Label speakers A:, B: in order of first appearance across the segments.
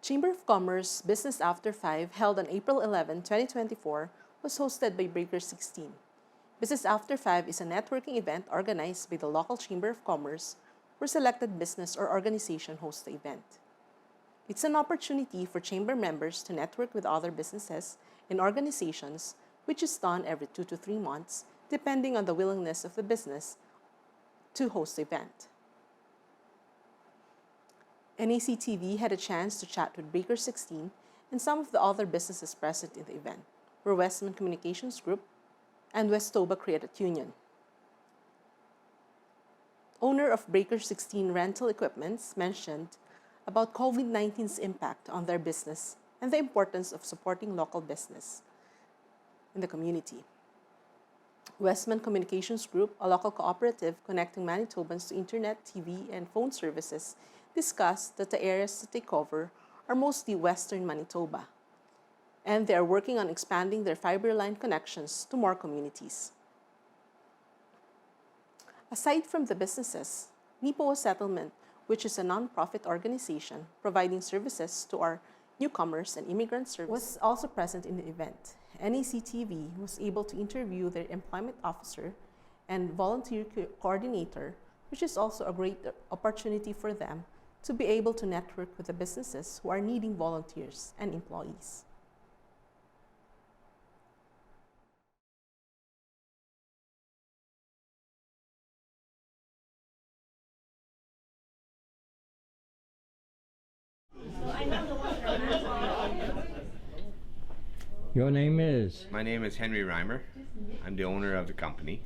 A: Chamber of Commerce Business After 5, held on April 11, 2024, was hosted by Breaker 16. Business After 5 is a networking event organized by the local Chamber of Commerce where selected business or organization hosts the event. It's an opportunity for Chamber members to network with other businesses and organizations, which is done every 2 to 3 months, depending on the willingness of the business to host the event. NACTV had a chance to chat with Breaker 16 and some of the other businesses present in the event, were Westman Communications Group and Westoba Credit Union. Owner of Breaker 16 Rental Equipments mentioned about COVID-19's impact on their business and the importance of supporting local business in the community. Westman Communications Group, a local cooperative connecting Manitobans to internet, TV, and phone services, discussed that the areas that they cover are mostly Western Manitoba, and they are working on expanding their fiber line connections to more communities. Aside from the businesses, Nipowa Settlement, which is a non-profit organization providing services to our newcomers and immigrant services, was also present in the event. NACTV was able to interview their employment officer and volunteer coordinator, which is also a great opportunity for them to be able to network with the businesses who are needing volunteers and employees.
B: Your name is?
C: My name is Henry Reimer. I'm the owner of the company,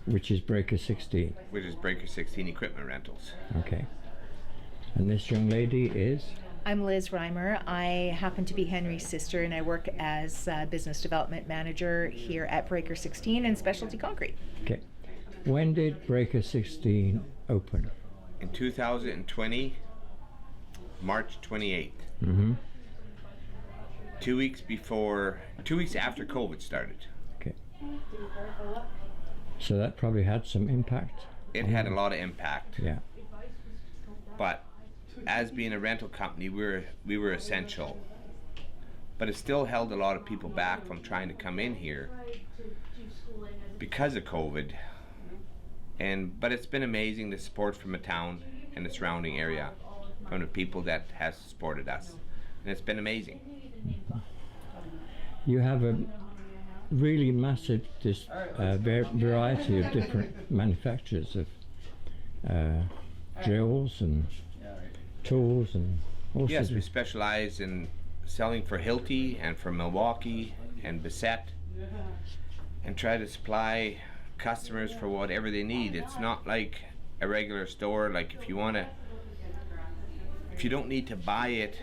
B: Which is Breaker 16.
C: which is Breaker 16 Equipment Rentals.
B: Okay. And this young lady is?
D: I'm Liz Reimer. I happen to be Henry's sister, and I work as business development manager here at Breaker 16 and Specialty Concrete.
B: Okay. When did Breaker 16 open?
C: In 2020, March 28th.
B: Mm-hmm.
C: 2 weeks after COVID started.
B: Okay. So that probably had some impact?
C: It had a lot of impact,
B: Yeah.
C: but as being a rental company, we were essential. But it still held a lot of people back from trying to come in here because of COVID. But it's been amazing, the support from the town and the surrounding area, from the people that has supported us, and it's been amazing.
B: You have a really massive variety of different manufacturers of drills and tools and all
C: Yes,
B: sorts
C: we
B: of...
C: specialize in selling for Hilti and for Milwaukee and Bissett, and try to supply customers for whatever they need. It's not like a regular store. Like if you don't need to buy it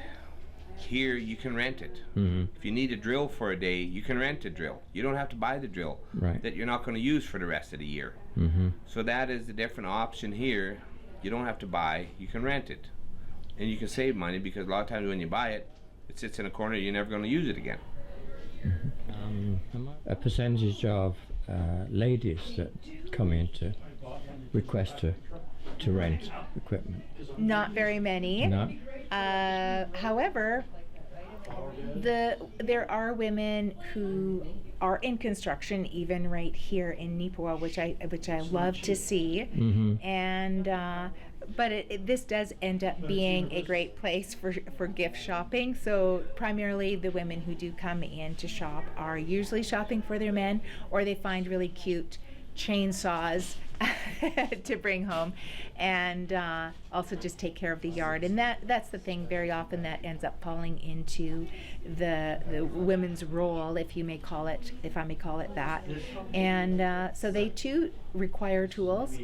C: here, you can rent it.
B: Mm-hmm.
C: If you need a drill for a day, you can rent a drill. You don't have to buy the drill
B: Right.
C: that you're not going to use for the rest of the year.
B: Mm-hmm.
C: So that is the different option here. You don't have to buy, you can rent it. And you can save money, because a lot of times when you buy it, it sits in a corner, you're never going to use it again.
B: A percentage of ladies that come in to request to rent equipment?
D: Not very many.
B: No?
D: However, there are women who are in construction, even right here in Nipowa, which I love to see.
B: Mm-hmm.
D: And but this does end up being a great place for gift shopping. So primarily the women who do come in to shop are usually shopping for their men, or they find really cute chainsaws to bring home, and also just take care of the yard. And that's the thing, very often that ends up falling into the women's role, if I may call it that. And so they too require tools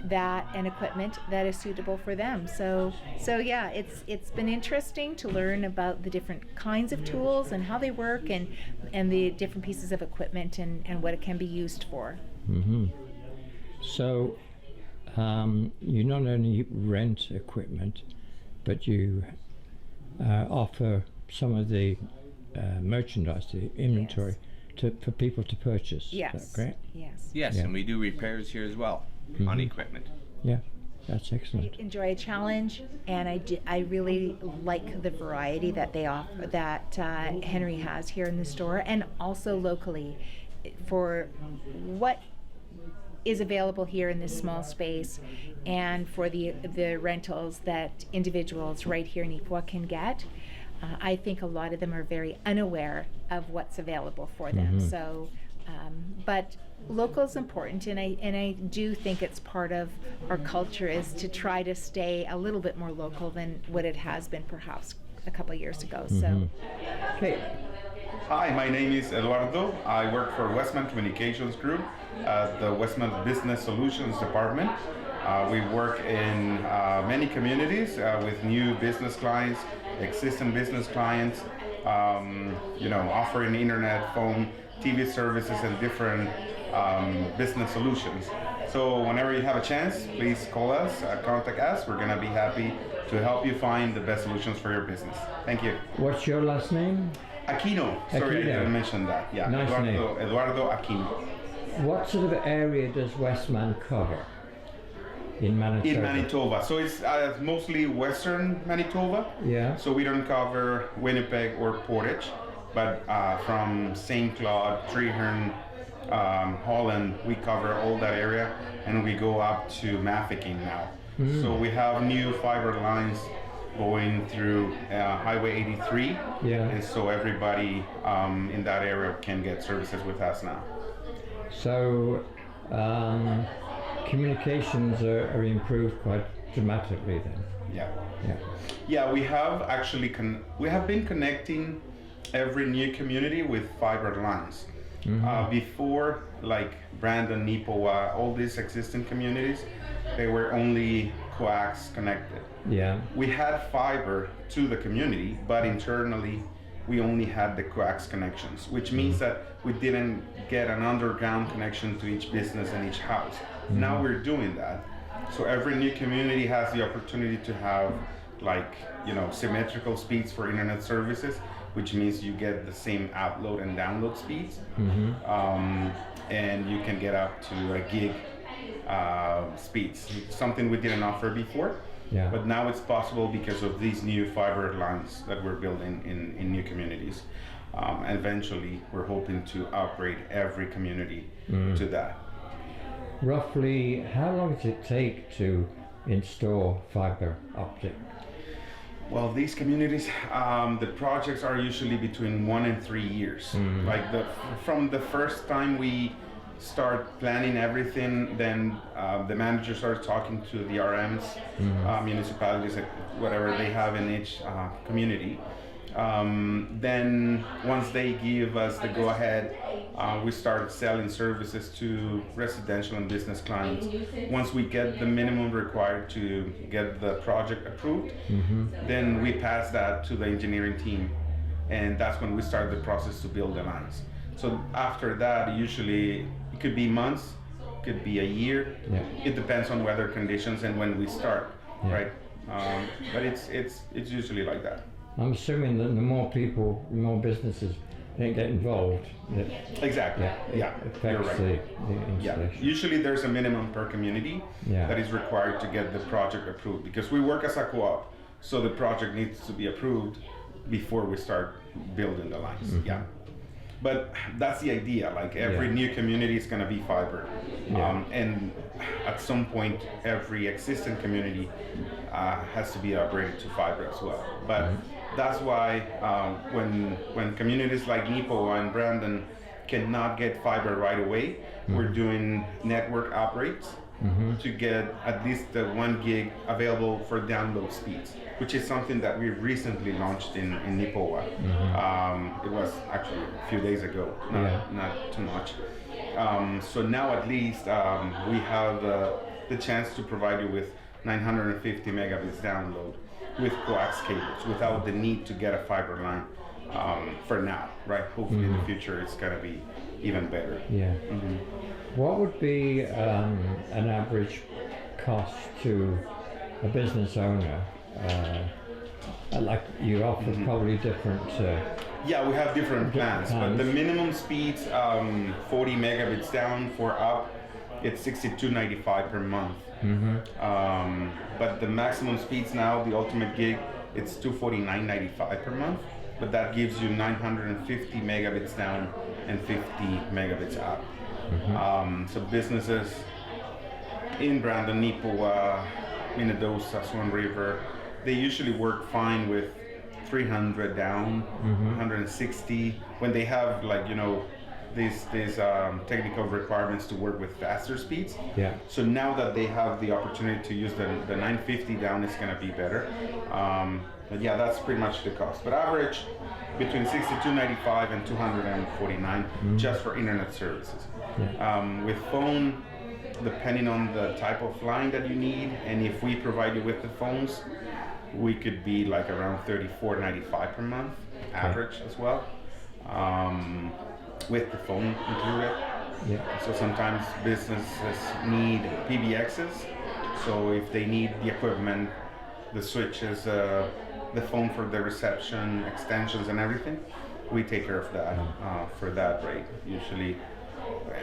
D: and equipment that is suitable for them. So yeah, it's been interesting to learn about the different kinds of tools and how they work, and the different pieces of equipment and what it can be used for.
B: Mm-hmm. So you not only rent equipment, but you offer some of the merchandise, the inventory, for people to purchase.
D: Yes.
B: Is that correct?
D: Yes.
C: Yes,
B: Yeah.
C: and we do repairs here as well on equipment.
B: Yeah. That's excellent.
D: Enjoy a challenge, and I really like the variety that Henry has here in the store, and also locally for what is available here in this small space, and for the rentals that individuals right here in Ipuwa can get. I think a lot of them are very unaware of what's available for them. So, but local is important, and I do think it's part of our culture is to try to stay a little bit more local than what it has been perhaps a couple of years ago. So,
B: Okay.
E: Hi, my name is Eduardo. I work for Westman Communications Group at the Westman Business Solutions Department. We work in many communities with new business clients, existing business clients, offering internet, phone, TV services, and different business solutions. So whenever you have a chance, please call us, contact us. We're going to be happy to help you find the best solutions for your business. Thank you.
B: What's your last name?
E: Aquino. Sorry,
B: Aquino.
E: I didn't mention that. Yeah,
B: Nice
E: Eduardo Aquino.
B: What sort of area does Westman cover in Manitoba?
E: In Manitoba. So it's mostly western Manitoba.
B: Yeah.
E: So we don't cover Winnipeg or Portage, but from St. Claude, Treherne, Holland, we cover all that area, and we go up to Mafeking now. So we have new fiber lines going through Highway 83, and so everybody in that area can get services with us now.
B: So communications are improved quite dramatically then.
E: Yeah, we have actually we have been connecting every new community with fiber lines. Before, like Brandon, Nipowa, all these existing communities, they were only coax connected.
B: Yeah.
E: We had fiber to the community, but internally we only had the coax connections, which means that we didn't get an underground connection to each business and each house. Now we're doing that. So every new community has the opportunity to have symmetrical speeds for internet services, which means you get the same upload and download speeds. And you can get up to a gig speeds, something we didn't offer before.
B: Yeah.
E: But now it's possible because of these new fiber lines that we're building in new communities. And eventually, we're hoping to upgrade every community to that.
B: Roughly, how long does it take to install fiber optic?
E: Well, these communities, the projects are usually between 1 and 3 years. Like from the first time we start planning everything, then the manager starts talking to the RMs, municipalities, whatever they have in each community. Then once they give us the go-ahead, we start selling services to residential and business clients. Once we get the minimum required to get the project approved, then we pass that to the engineering team, and that's when we start the process to build the lines. So after that, usually it could be months, could be a year.
B: Yeah.
E: It depends on weather conditions and when we start, right? But it's usually like that.
B: I'm assuming that the more people, the more businesses get involved, that
E: Exactly. Yeah.
B: it
E: You're
B: affects
E: right.
B: the
E: Yeah.
B: installation.
E: Usually there's a minimum per community that is required to get the project approved, because we work as a co-op, so the project needs to be approved before we start building the lines. Yeah. But that's the idea. Like every new community is going to be fiber, and at some point, every existing community has to be upgraded to fiber as well. But that's why when communities like Nipowa and Brandon cannot get fiber right away, we're doing network upgrades to get at least the 1 gig available for download speeds, which is something that we recently launched in Nipowa. It was actually a few days ago, not too much. So now at least we have the chance to provide you with 950 megabits download with coax cables without the need to get a fiber line for now, right? Hopefully in the future it's going to be even better.
B: Yeah. What would be an average cost to a business owner? Like you offer probably different.
E: Yeah, we have different plans, but the minimum speeds 40 megabits down for up it's $62.95 per month. But the maximum speeds now, the ultimate gig, it's $249.95 per month. But that gives you 950 megabits down and 50 megabits up. So businesses in Brandon, Nipawin, Minnedosa, Swan River, they usually work fine with 300 down, 160 when they have, like, you know, these technical requirements to work with faster speeds.
B: Yeah.
E: So now that they have the opportunity to use the 950 down, it's going to be better. But yeah, that's pretty much the cost. But average between $62.95 and $249 just for internet services. With phone, depending on the type of line that you need, and if we provide you with the phones, we could be like around $34.95 per month, average as well, with the phone included. So sometimes businesses need PBXs, so if they need the equipment, the switches, the phone for the reception, extensions and everything, we take care of that for that rate usually.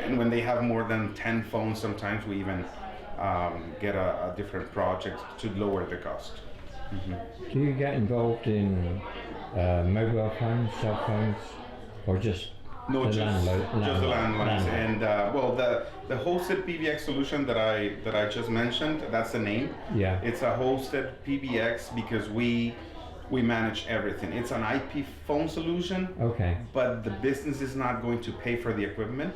E: And when they have more than 10 phones, sometimes we even get a different project to lower the cost.
B: Do you get involved in mobile phones, cell phones, or just
E: No,
B: the
E: just the landlines.
B: landline?
E: And well, the hosted PBX solution that I just mentioned, that's the name.
B: Yeah.
E: It's a hosted PBX because we manage everything. It's an IP phone solution.
B: Okay.
E: But the business is not going to pay for the equipment,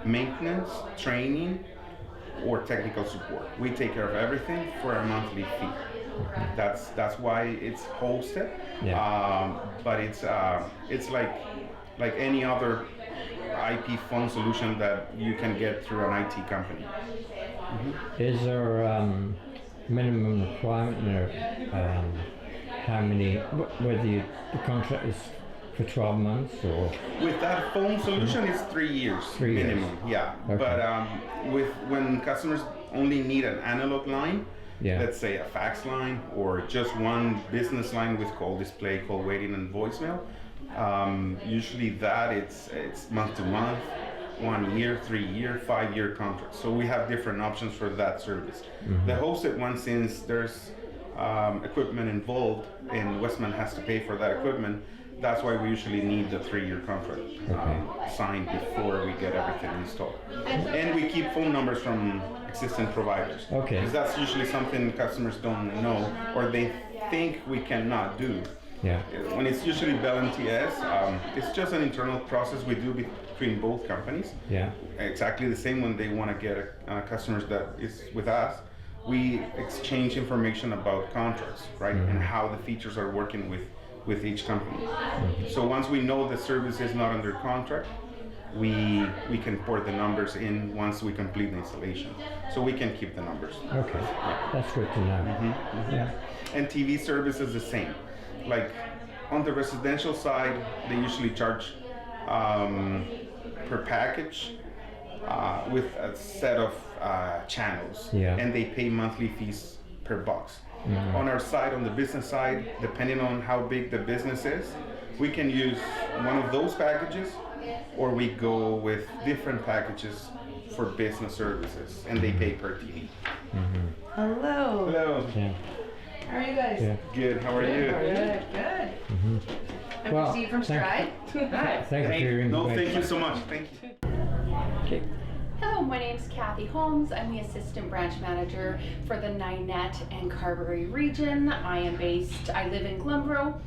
E: maintenance, training, or technical support. We take care of everything for a monthly fee. That's why it's hosted. But it's like any other IP phone solution that you can get through an IT company.
B: Is there minimum requirement or how many, whether the contract is for 12 months or?
E: With that phone solution, it's 3 years
B: 3 years.
E: minimum. Yeah.
B: Okay.
E: But when customers only need an analog line, let's say a fax line or just one business line with call display, call waiting, and voicemail, usually that it's month to month, 1 year, 3 year, 5 year contracts. So we have different options for that service. The hosted one, since there's equipment involved and Westman has to pay for that equipment, that's why we usually need the 3-year contract signed before we get everything installed. And we keep phone numbers from existing providers.
B: Okay.
E: Because that's usually something customers don't know or they think we cannot do.
B: Yeah.
E: When it's usually Bell and TS, it's just an internal process we do between both companies.
B: Yeah.
E: Exactly the same when they want to get customers that is with us. We exchange information about contracts, right, and how the features are working with each company. So once we know the service is not under contract, we can port the numbers in once we complete the installation. So we can keep the numbers.
B: Okay. That's good to know. Yeah.
E: And TV service is the same. Like on the residential side, they usually charge per package with a set of channels, and they pay monthly fees per box. On our side, on the business side, depending on how big the business is, we can use one of those packages, or we go with different packages for business services, and they pay per TV.
F: Hello.
E: Hello.
B: Yeah.
F: How are you guys?
B: Yeah.
E: Good. How are you?
F: Good. Good. I'm
B: Well,
F: Christine from Stride. Hi.
B: Thank you for your
E: No,
B: information.
E: thank you so much. Thank you.
B: Okay.
G: Hello, my name's Kathy Holmes. I'm the Assistant Branch Manager for the Ninette and Carberry region. I live in Glenboro.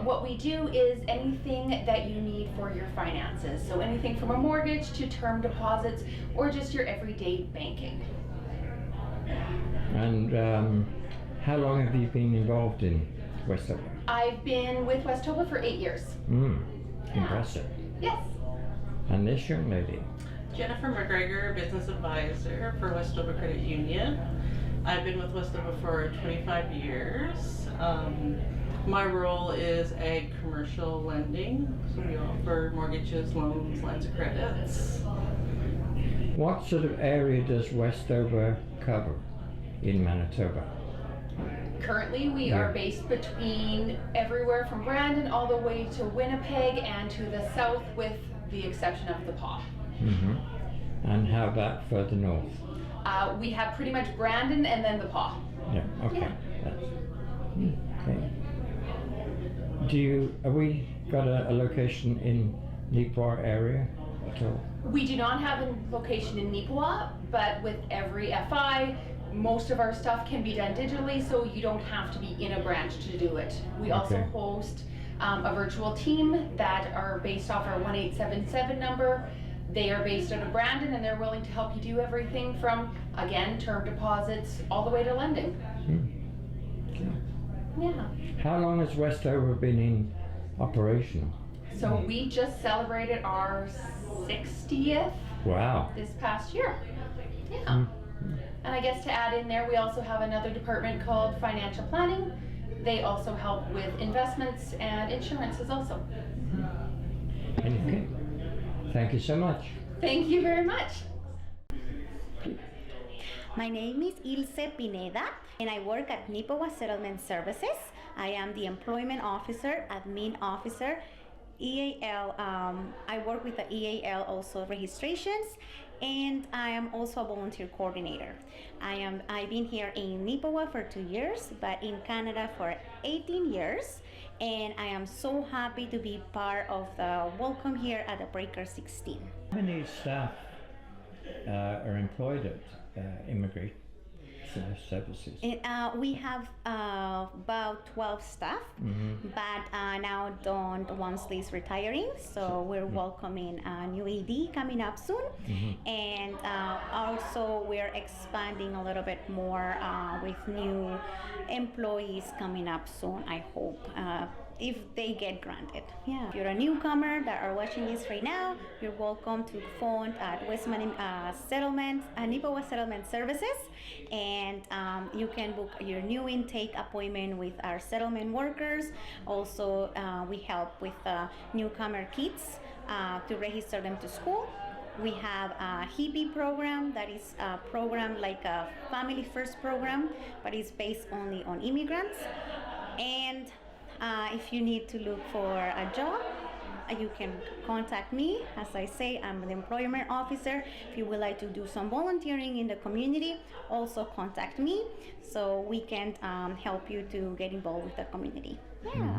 G: What we do is anything that you need for your finances. So anything from a mortgage to term deposits or just your everyday banking.
B: And how long have you been involved in Westover?
G: I've been with Westover for 8 years.
B: Impressive.
G: Yes.
B: And this young lady?
H: Jennifer McGregor, Business Advisor for Westover Credit Union. I've been with Westover for 25 years. My role is ag commercial lending, so we offer mortgages, loans, lines of credits.
B: What sort of area does Westover cover in Manitoba?
G: Currently, we are based between everywhere from Brandon all the way to Winnipeg and to the south with the exception of the Paw.
B: And how about further north?
G: We have pretty much Brandon and then the Paw.
B: Yeah, okay. Okay. Have we got a location in Nipawin area at all?
G: We do not have a location in Nipawin, but with every FI, most of our stuff can be done digitally, so you don't have to be in a branch to do it. We also
B: Okay.
G: host a virtual team that are based off our 1877 number. They are based out of Brandon, and they're willing to help you do everything from, again, term deposits all the way to lending. Yeah.
B: How long has Westover been in operation?
G: So we just celebrated our 60th
B: Wow.
G: this past year. Yeah. And I guess to add in there, we also have another department called financial planning. They also help with investments and insurances also.
B: Okay. Thank you so much.
G: Thank you very much.
I: My name is Ilse Pineda, and I work at Nipawin Settlement Services. I am the employment officer, admin officer, EAL. I work with the EAL also registrations, and I am also a volunteer coordinator. I've been here in Nipawin for 2 years, but in Canada for 18 years, and I am so happy to be part of the welcome here at the Breaker 16.
B: How many staff are employed at Immigrant Services?
I: We have about 12 staff, but now Don Wamsley is retiring, so we're welcoming a new AD coming up soon, and also we're expanding a little bit more with new employees coming up soon, I hope. If they get granted. Yeah. If you're a newcomer that are watching this right now, you're welcome to phone at Westman Nipawin Settlement Services, and you can book your new intake appointment with our settlement workers. Also, we help with newcomer kits to register them to school. We have a HIPI program that is a program like a Family First program, but it's based only on immigrants. And if you need to look for a job, you can contact me. As I say, I'm the employment officer. If you would like to do some volunteering in the community, also contact me so we can help you to get involved with the community. Yeah.